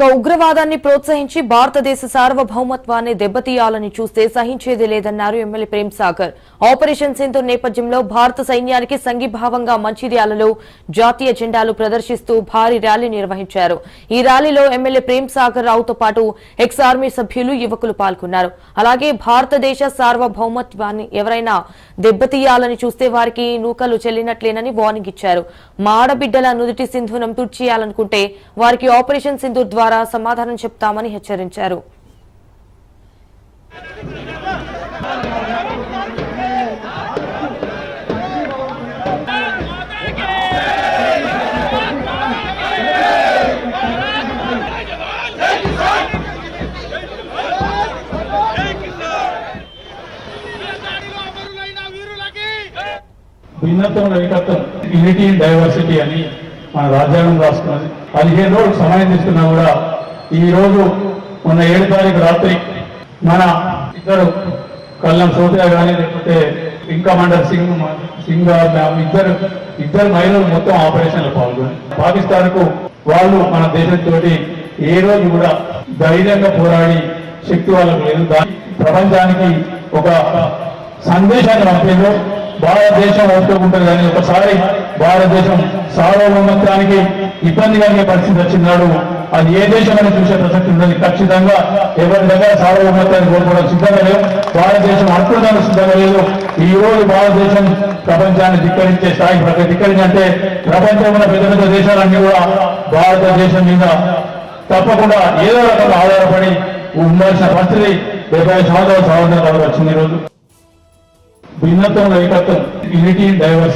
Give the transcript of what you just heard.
ఉగ్రవాదాన్ని ప్రోత్సహించి భారతదేశ సార్వభౌమత్వాన్ని దెబ్బతీయాలని చూస్తే సహించేది లేదన్నారు ఎమ్మెల్యే ప్రేమ్ సాగర్. ఆపరేషన్ సింధూర్ నేపథ్యంలో భారత సైన్యానికి సంఘీభావంగా మంచిర్యాలలో జాతీయ జెండాలు ప్రదర్శిస్తూ భారీ ర్యాలీ నిర్వహించారు. ఈ ర్యాలీలో ఎమ్మెల్యే ప్రేమ్ సాగర్ రావుతో పాటు ఎక్స్ ఆర్మీ సభ్యులు, యువకులు పాల్గొన్నారు. అలాగే భారతదేశ సార్వభౌమత్వాన్ని ఎవరైనా దెబ్బతీయాలని చూస్తే వారికి నూకలు చెల్లినట్లేనని వార్నింగ్ ఇచ్చారు. మాడబిడ్డల నుదుటి సింధూరం తుడిచేయాలనుకుంటే వారికి ఆపరేషన్ సింధూర్ ద్వారా సమాధానం చెప్తామని హెచ్చరించారు. భిన్నత్వం ఏకత్వం, యూనిటీ ఇన్ డైవర్సిటీ అని మన రాజ్యాంగం రాసుకున్నది. 15 రోజులు సమయం తీసుకున్నా కూడా ఈ రోజు మొన్న 7 తారీఖు రాత్రి మన ఇద్దరు కల్లం సోదయ కానీ లేకపోతే వింగ్ కమాండర్ సింగ్ ఇద్దరు మహిళలు మొత్తం ఆపరేషన్ లో పాల్గొని పాకిస్తాన్ కు వాళ్ళు మన దేశంతో ఏ రోజు కూడా ధైర్యంగా పోరాడి శక్తి వాళ్ళకు లేదు. ప్రపంచానికి ఒక సందేశాన్ని పంపిందో భారతదేశం ఓపుకుంటుంది. కానీ ఒకసారి భారతదేశం సార్వభౌమత్వానికి ఇబ్బంది కలిగే పరిస్థితి వచ్చినాడు అది ఏ దేశమైనా చూసే ప్రసక్తి ఉండదు. ఖచ్చితంగా ఎవరి దగ్గర సార్వభౌమత్వాన్ని కోరుకోవడం సిద్ధంగా లేదు. భారతదేశం అర్థానికి సిద్ధంగా లేదు. ఈ రోజు భారతదేశం ప్రపంచాన్ని ధిక్కరించే స్థాయికి ధిక్కరించంటే ప్రపంచంలో పెద్ద పెద్ద దేశాలన్నీ కూడా భారతదేశం మీద తప్పకుండా ఏదో రకంగా ఆధారపడి ఉండాల్సిన పరిస్థితి 70 సంవత్సరాల స్వాతంత్రం వచ్చింది. ఈ రోజు భిన్నత్వం ఏకత్వం, యూనిటీ ఇన్ డైవర్సిటీ.